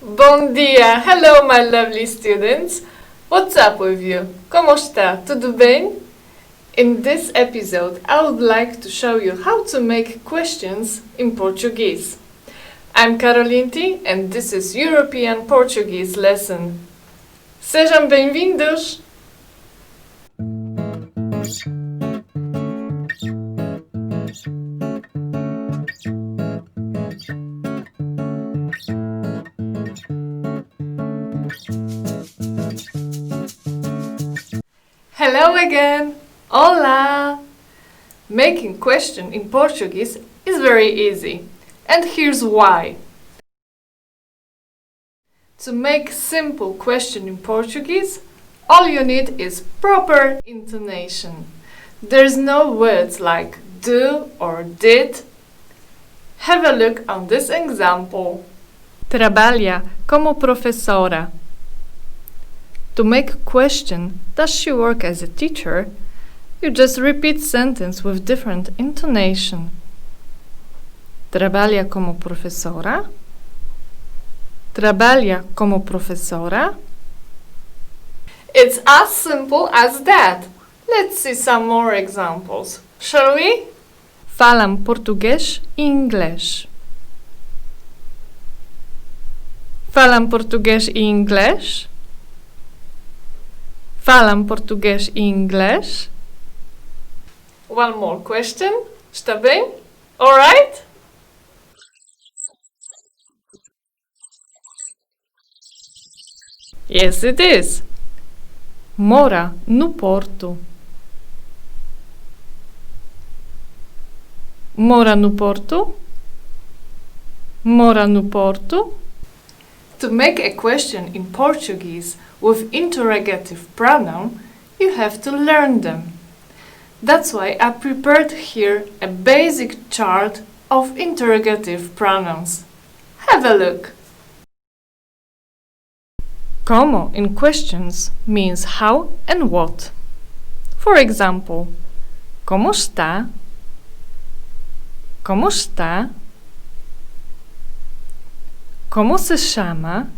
Bom dia! Hello, my lovely students! What's up with you? Como está? Tudo bem? In this episode, I would like to show you how to make questions in Portuguese. I'm Carolinti and this is European Portuguese lesson. Sejam bem-vindos! Hello again! Olá! Making question in Portuguese is very easy. And here's why. To make simple question in Portuguese, all you need is proper intonation. There's no words like do or did. Have a look on this example. Trabalha como professora. To make a question, does she work as a teacher? You just repeat sentence with different intonation. Trabalha como professora? Trabalha como professora? It's as simple as that. Let's see some more examples, shall we? Falam português e inglês. Falam português e inglês? Falam português e inglês? One more question. Está bem? All right? Yes, it is. Mora no Porto. Mora no Porto? Mora no Porto? To make a question in Portuguese with interrogative pronoun, you have to learn them. That's why I prepared here a basic chart of interrogative pronouns. Have a look. Como in questions means how and what. For example, como está? Como está? Como se chama?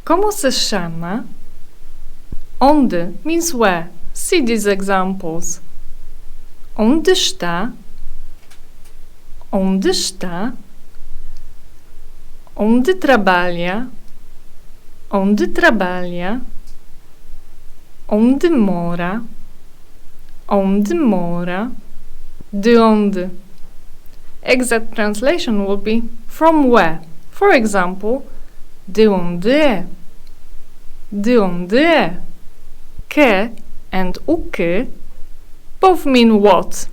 Como se chama? Onde means where. See these examples. Onde está? Onde está? Onde trabalha? Onde trabalha? Onde mora? Onde mora? De onde? Exact translation will be from where. For example, de onde é? De onde é? Que and o que both mean what.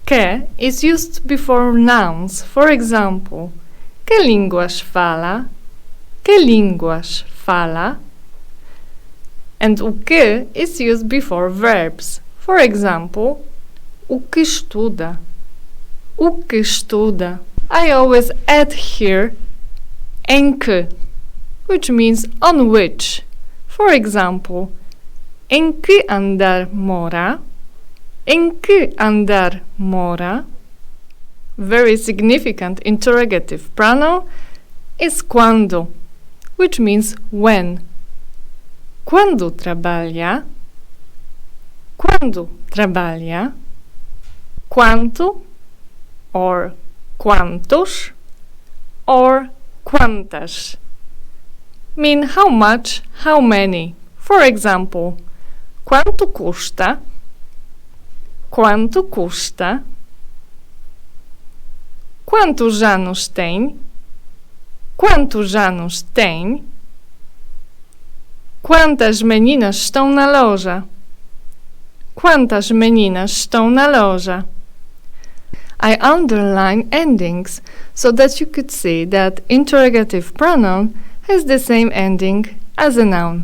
Que is used before nouns. For example, que línguas fala? Que línguas fala? And o que is used before verbs. For example, o que estuda? O que estuda? I always add here em que, which means on which. For example, em que andar mora? Em que andar mora? Very significant interrogative pronoun is quando, which means when. Quando trabalha? Quando trabalha? Quanto or quantos or quantas mean how much, how many. For example, quanto custa? Quanto custa? Quantos anos tem? Quantos anos tem? Quantas meninas estão na loja? Quantas meninas estão na loja? I underline endings so that you could see that interrogative pronoun has the same ending as a noun.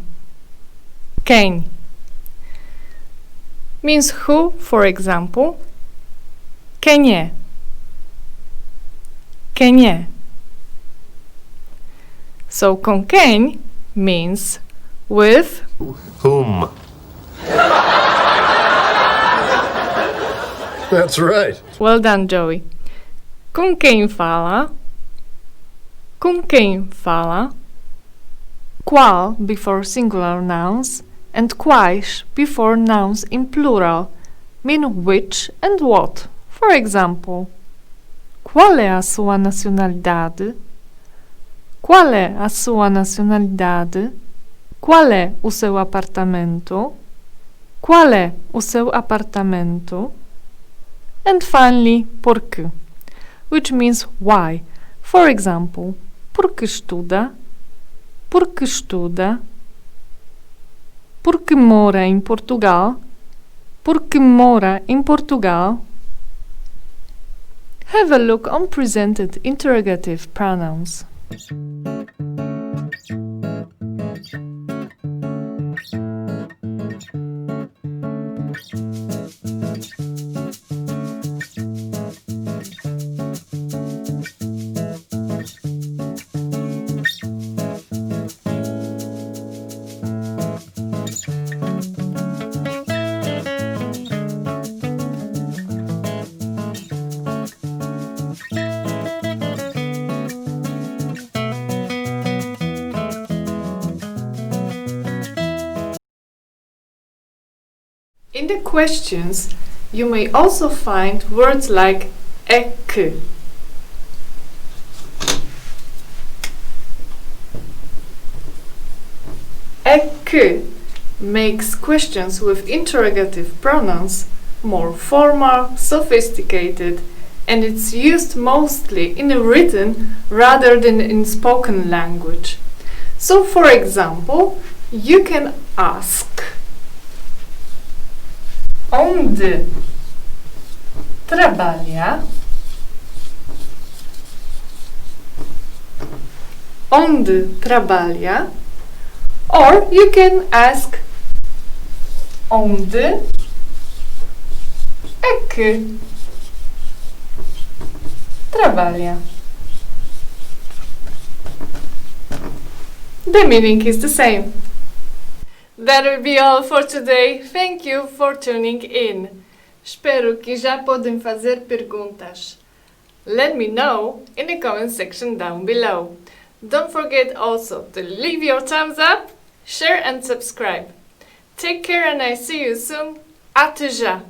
Quem means who, for example, quem é? Quem é? So com quem means with whom. That's right. Well done, Joey. Com quem fala? Com quem fala? Qual before singular nouns and quais before nouns in plural mean which and what. For example, qual é a sua nacionalidade? Qual é a sua nacionalidade? Qual é o seu apartamento? Qual é o seu apartamento? And finally, porque, which means why. For example, porque estuda? Porque estuda? Porque mora em Portugal? Porque mora em Portugal? Have a look on presented interrogative pronouns. In the questions, you may also find words like que. Que makes questions with interrogative pronouns more formal, sophisticated, and it's used mostly in a written rather than in spoken language. So, for example, you can ask onde trabalha? Onde trabalha? Or you can ask onde é que trabalha? The meaning is the same. That will be all for today. Thank you for tuning in. Espero que já podem fazer perguntas. Let me know in the comment section down below. Don't forget also to leave your thumbs up, share and subscribe. Take care and I see you soon. Até já!